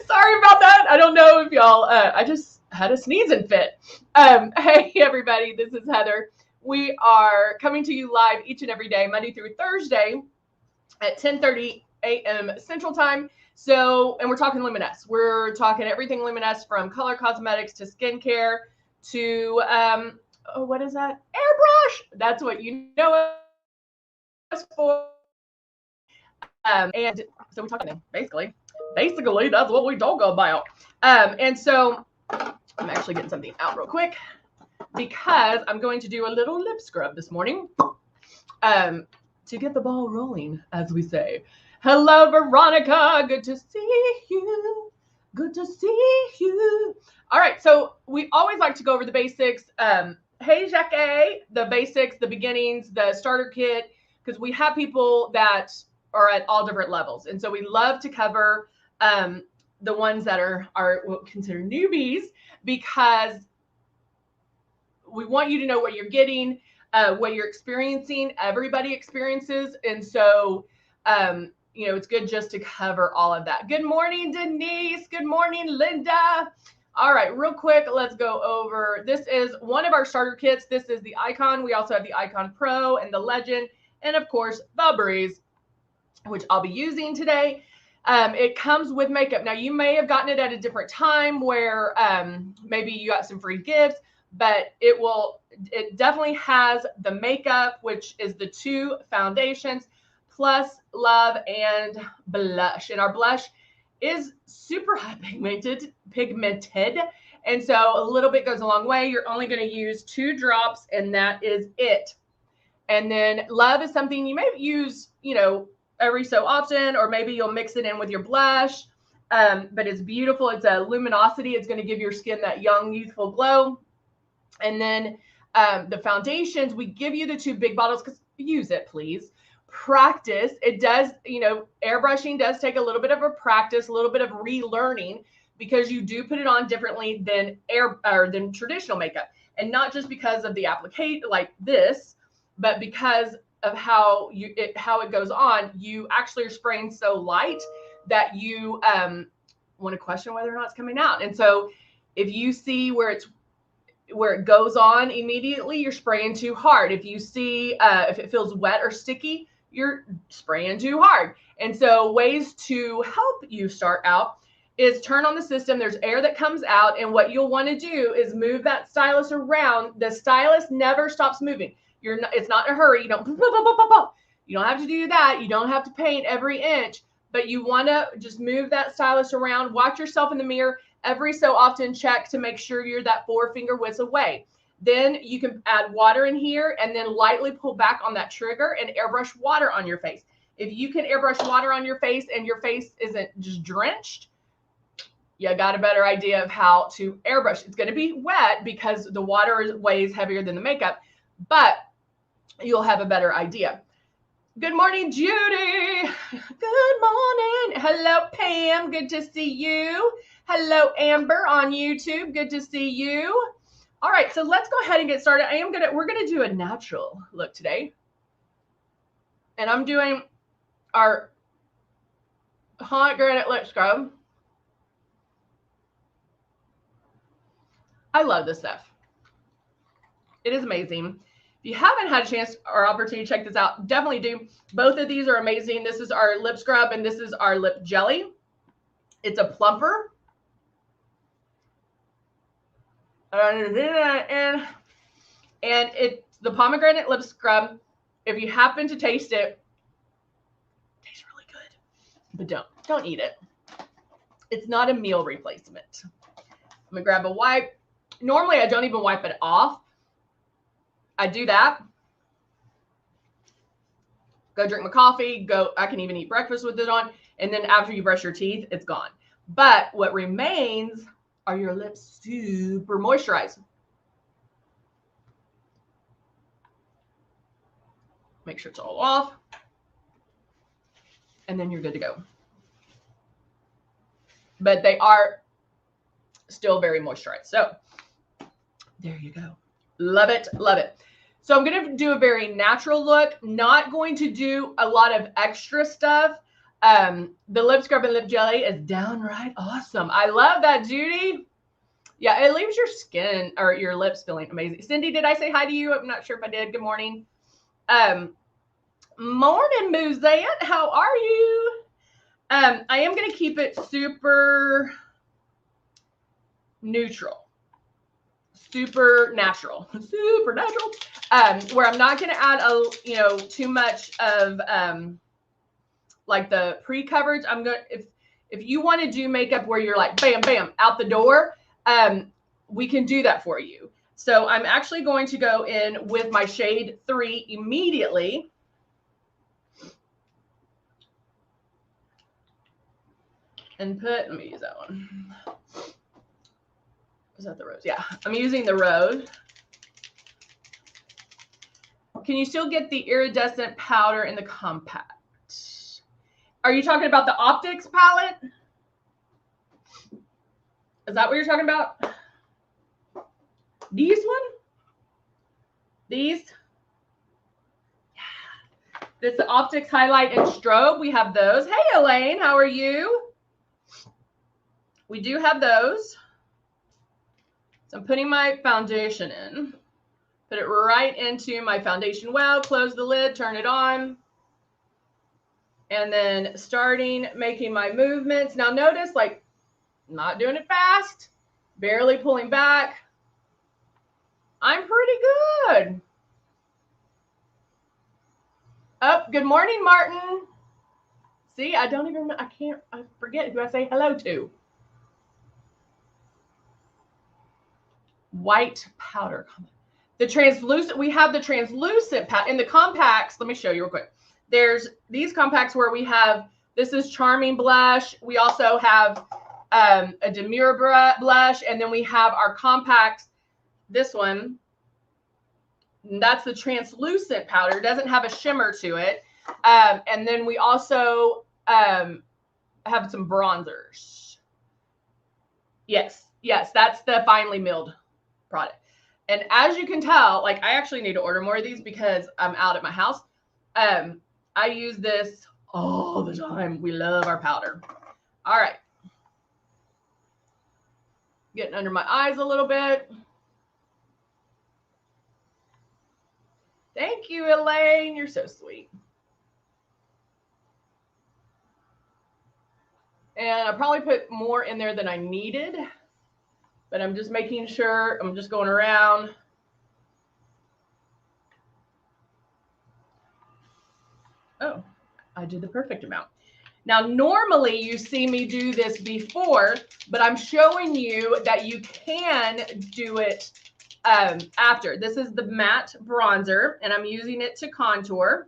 Sorry about that. I don't know if y'all, I just had a sneezing fit. Hey, everybody, this is Heather. We are coming to you live each and every day, Monday through Thursday at 10:30 a.m. Central Time. So, and we're talking Luminess. We're talking everything Luminess from color cosmetics to skincare to, what is that? Airbrush. That's what you know us for. And so we talk them basically. Basically, that's what we talk about. And so I'm actually getting something out real quick because I'm going to do a little lip scrub this morning to get the ball rolling, as we say. Hello, Veronica. Good to see you. Good to see you. All right, so we always like to go over the basics. Hey, Jacques, the basics, the beginnings, the starter kit, because we have people that are at all different levels. And so we love to cover the ones that are what we consider newbies, because we want you to know what you're getting, what you're experiencing. Everybody experiences. And so, it's good just to cover all of that. Good morning, Denise. Good morning, Linda. All right, real quick, let's go over. This is one of our starter kits. This is the Icon. We also have the Icon Pro and the Legend, and of course, the Breeze, which I'll be using today. It comes with makeup. Now, you may have gotten it at a different time where maybe you got some free gifts, but it definitely has the makeup, which is the 2 foundations, plus Love and blush. And our blush is super high pigmented. And so a little bit goes a long way. You're only going to use 2 drops, and that is it. And then Love is something you may use, every so often, or maybe you'll mix it in with your blush. But it's beautiful. It's a luminosity. It's going to give your skin that young, youthful glow. And then the foundations, we give you the 2 big bottles because use it, please. Practice. It does, airbrushing does take a little bit of a practice, a little bit of relearning, because you do put it on differently than than traditional makeup. And not just because of the application like this, but because of how it goes on. You actually are spraying so light that you want to question whether or not it's coming out. And so if you see where it goes on immediately, you're spraying too hard. If you see if it feels wet or sticky, you're spraying too hard. And so ways to help you start out is turn on the system. There's air that comes out, and what you'll want to do is move that stylus around. The stylus never stops moving. It's not in a hurry. You don't have to do that. You don't have to paint every inch, but you want to just move that stylus around. Watch yourself in the mirror every so often. Check to make sure you're that 4 finger widths away. Then you can add water in here and then lightly pull back on that trigger and airbrush water on your face. If you can airbrush water on your face and your face isn't just drenched, you got a better idea of how to airbrush. It's going to be wet because the water weighs heavier than the makeup, but you'll have a better idea. Good morning, Judy. Good morning. Hello, Pam. Good to see you. Hello, Amber on YouTube. Good to see you. All right, so let's go ahead and get started. We're gonna do a natural look today. And I'm doing our Pomegranate Lip Scrub. I love this stuff. It is amazing. If you haven't had a chance or opportunity to check this out, definitely do. Both of these are amazing. This is our lip scrub and this is our lip jelly. It's a plumper. And it's the Pomegranate Lip Scrub. If you happen to taste it, it tastes really good. But don't eat it. It's not a meal replacement. I'm gonna grab a wipe. Normally I don't even wipe it off. I do that. Go drink my coffee. I can even eat breakfast with it on. And then after you brush your teeth, it's gone. But what remains are your lips super moisturized. Make sure it's all off. And then you're good to go. But they are still very moisturized. So there you go. Love it. Love it. So I'm going to do a very natural look, not going to do a lot of extra stuff. The lip scrub and lip jelly is downright awesome. I love that, Judy. Yeah, it leaves your skin or your lips feeling amazing. Cindy, did I say hi to you? I'm not sure if I did. Good morning. Morning, Muzette. How are you? I am going to keep it super neutral, super natural, where I'm not going to add too much of like the pre-coverage. I'm going to, if you want to do makeup where you're like bam bam out the door, we can do that for you. So I'm actually going to go in with my shade 3 immediately. And let me use that one. Is that the rose? Yeah, I'm using the rose. Can you still get the iridescent powder in the compact? Are you talking about the Optics palette? Is that what you're talking about? These one? These? Yeah. This is the Optics Highlight and Strobe. We have those. Hey, Elaine, how are you? We do have those. So I'm putting my foundation in. Put it right into my foundation well, close the lid, turn it on. And then starting making my movements. Now notice, like, not doing it fast, barely pulling back. I'm pretty good. Oh, good morning, Martin. See, I forget who I say hello to. White powder. The translucent, we have the translucent powder in the compacts. Let me show you real quick. There's these compacts where we have, this is Charming Blush. We also have a Demure blush, and then we have our compacts. This one, that's the translucent powder. It doesn't have a shimmer to it. And then we also have some bronzers. Yes, that's the finely milled product. And as you can tell, like, I actually need to order more of these because I'm out at my house. I use this all the time. We love our powder. All right. Getting under my eyes a little bit. Thank you, Elaine. You're so sweet. And I probably put more in there than I needed, but I'm just making sure. I'm just going around. Oh, I did the perfect amount. Now, normally you see me do this before, but I'm showing you that you can do it after. This is the matte bronzer, and I'm using it to contour.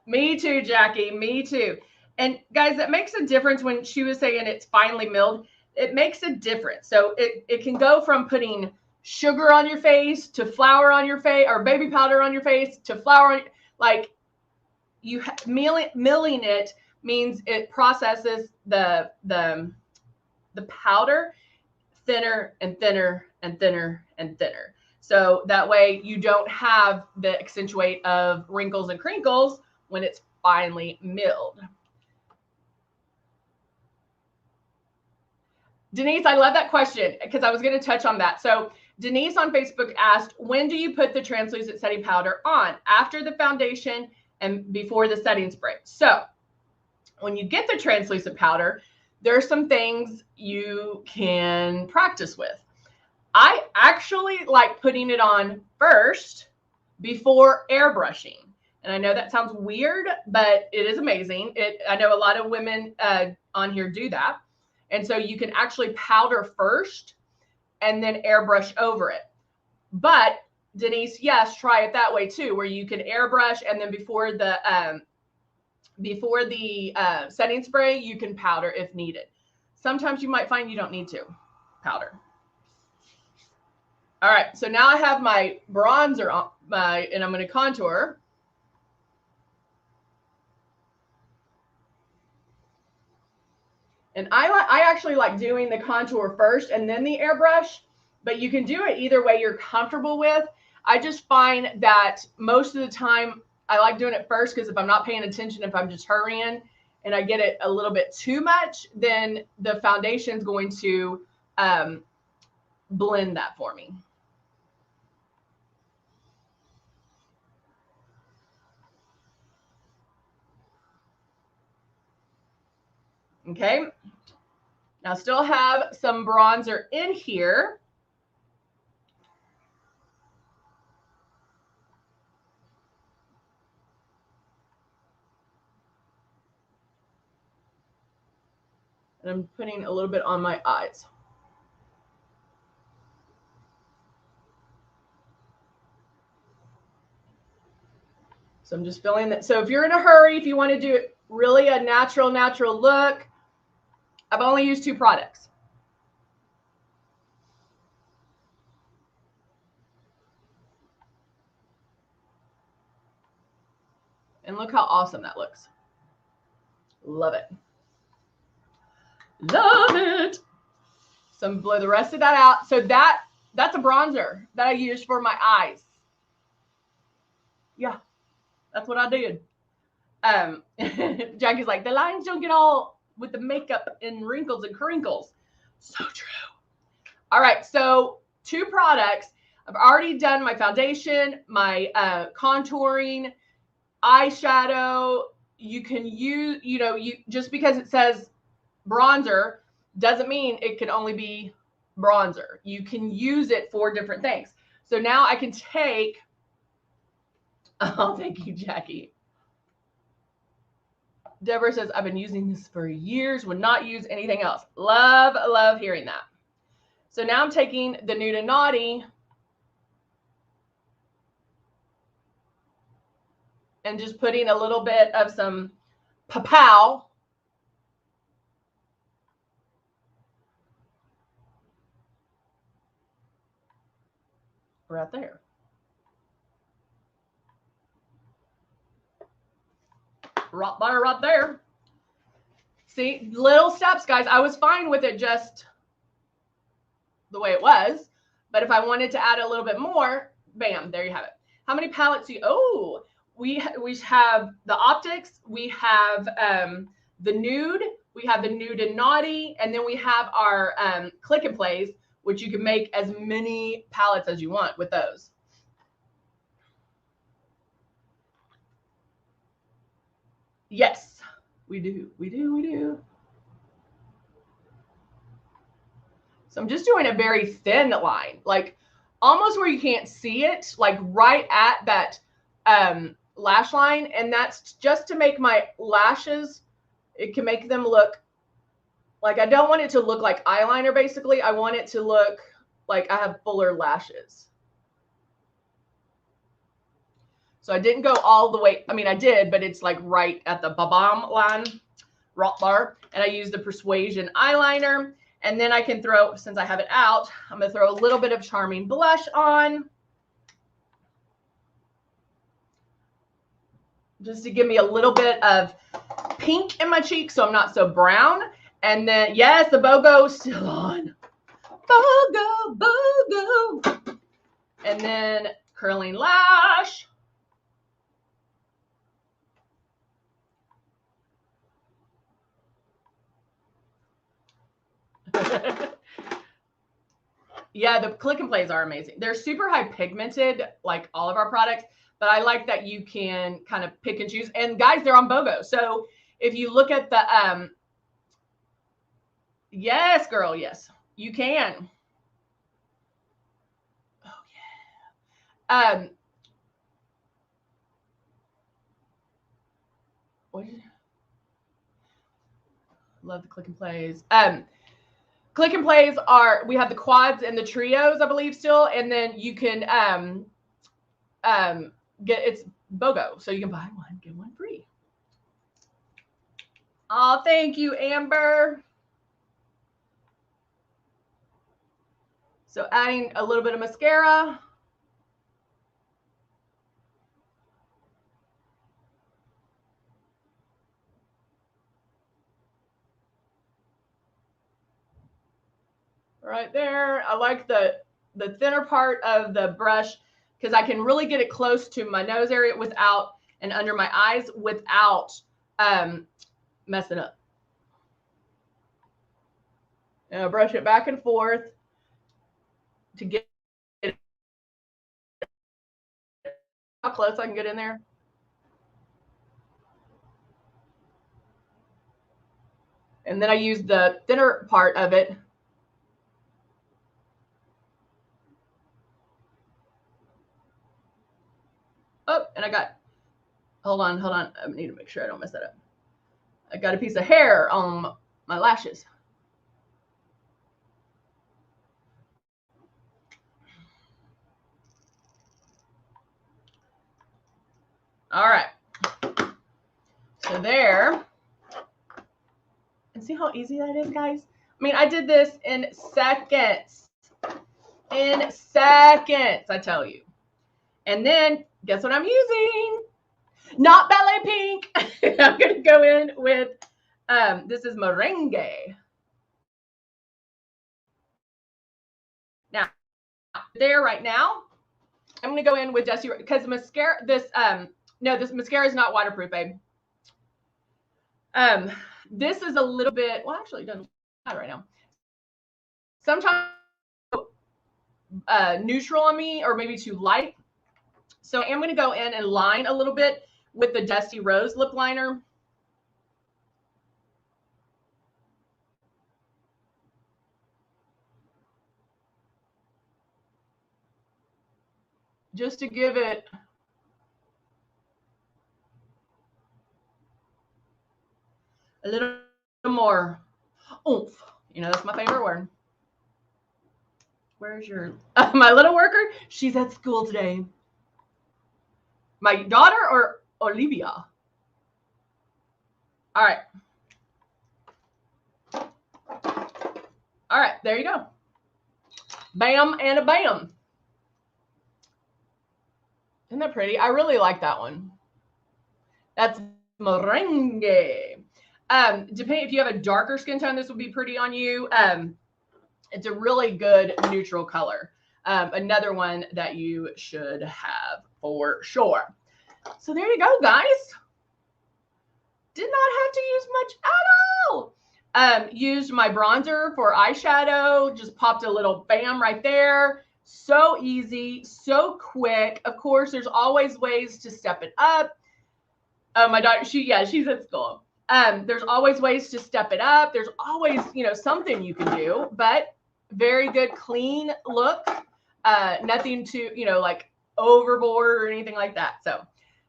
Me too, Jackie. Me too. And guys, that makes a difference when she was saying it's finely milled. It makes a difference. So it can go from putting sugar on your face to flour on your face, or baby powder on your face to flour on, like, you milling it means it processes the powder thinner and thinner and thinner and thinner. So that way you don't have the accentuate of wrinkles and crinkles when it's finely milled. Denise, I love that question because I was going to touch on that. So Denise on Facebook asked, when do you put the translucent setting powder on? After the foundation and before the setting spray. So when you get the translucent powder, there are some things you can practice with. I actually like putting it on first before airbrushing. And I know that sounds weird, but it is amazing. I know a lot of women on here do that. And so you can actually powder first and then airbrush over it. But Denise, yes, try it that way too, where you can airbrush and then before the setting spray, you can powder if needed. Sometimes you might find you don't need to powder. All right, so now I have my bronzer on and I'm going to contour. And I actually like doing the contour first and then the airbrush, but you can do it either way you're comfortable with. I just find that most of the time I like doing it first because if I'm not paying attention, if I'm just hurrying and I get it a little bit too much, then the foundation is going to blend that for me. Okay. Now still have some bronzer in here. And I'm putting a little bit on my eyes. So I'm just filling that. So if you're in a hurry, if you want to do it really a natural look, I've only used 2 products. And look how awesome that looks. Love it. Love it. So I'm blow the rest of that out. So that's a bronzer that I use for my eyes. Yeah, that's what I did. Jackie's like, the lines don't get all with the makeup and wrinkles and crinkles. So true. All right, so 2 products. I've already done my foundation, my contouring, eyeshadow. You can use, just because it says bronzer doesn't mean it can only be bronzer. You can use it for different things. So now I can take, oh, thank you, Jackie. Deborah says, I've been using this for years, would not use anything else. Love hearing that. So now I'm taking the Nude and Naughty and just putting a little bit of some pow right there. Right there. See, little steps, guys. I was fine with it just the way it was. But if I wanted to add a little bit more, bam, there you have it. How many palettes do you, oh, we have the Optics, we have the Nude, we have the Nude and Naughty, and then we have our Click and Plays, which you can make as many palettes as you want with those. Yes, we do. So I'm just doing a very thin line, like almost where you can't see it, like right at that lash line. And that's just to make my lashes, it can make them look like, I don't want it to look like eyeliner, basically. I want it to look like I have fuller lashes. So I didn't go all the way. I mean, I did, but it's like right at the ba-bam line, rock bar. And I use the Persuasion eyeliner. And then I can throw, since I have it out, I'm going to throw a little bit of Charming blush on. Just to give me a little bit of pink in my cheeks so I'm not so brown. And then, yes, the BOGO's still on. BOGO. And then curling lash. Yeah, the Click and Plays are amazing. They're super high pigmented, like all of our products, but I like that you can kind of pick and choose. And guys, they're on BOGO. So if you look at the, yes, girl, yes, you can. Oh yeah. Love the Click and Plays. Click and Plays are, we have the quads and the trios, I believe, still, and then you can get, it's BOGO, so you can buy one, get one free. Oh, thank you, Amber. So adding a little bit of mascara. Right there. I like the thinner part of the brush because I can really get it close to my nose area without and under my eyes without messing up. And I'll brush it back and forth to get how close I can get in there. And then I use the thinner part of it. Oh, and I got, hold on. I need to make sure I don't mess that up. I got a piece of hair on my lashes. All right. So there. And see how easy that is, guys? I mean, I did this in seconds. In seconds, I tell you. And then, guess what I'm using? Not Ballet Pink. I'm going to go in with, this is Merengue. Now, there right now, I'm going to go in with Dusty, because mascara, this mascara is not waterproof, babe. This is a little bit, well, actually it doesn't matter right now. Sometimes neutral on me, or maybe too light. So I am going to go in and line a little bit with the Dusty Rose lip liner. Just to give it a little more oomph. You know, that's my favorite word. Where's your, my little worker? She's at school today. My daughter or Olivia? All right. All right, there you go. Bam and a bam. Isn't that pretty? I really like that one. That's Merengue. Depending if you have a darker skin tone, this would be pretty on you. It's a really good neutral color. Another one that you should have for sure. So there you go, guys. Did not have to use much at all. Used my bronzer for eyeshadow. Just popped a little bam right there. So easy, so quick. Of course, there's always ways to step it up. My daughter, she's at school. There's always ways to step it up. There's always, something you can do, but very good, clean look. Nothing to, like overboard or anything like that. So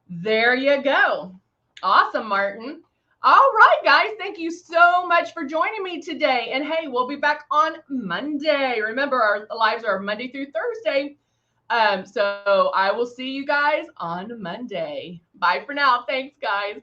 there you go. Awesome, Martin. All right, guys. Thank you so much for joining me today. And hey, we'll be back on Monday. Remember, our lives are Monday through Thursday. So I will see you guys on Monday. Bye for now. Thanks, guys.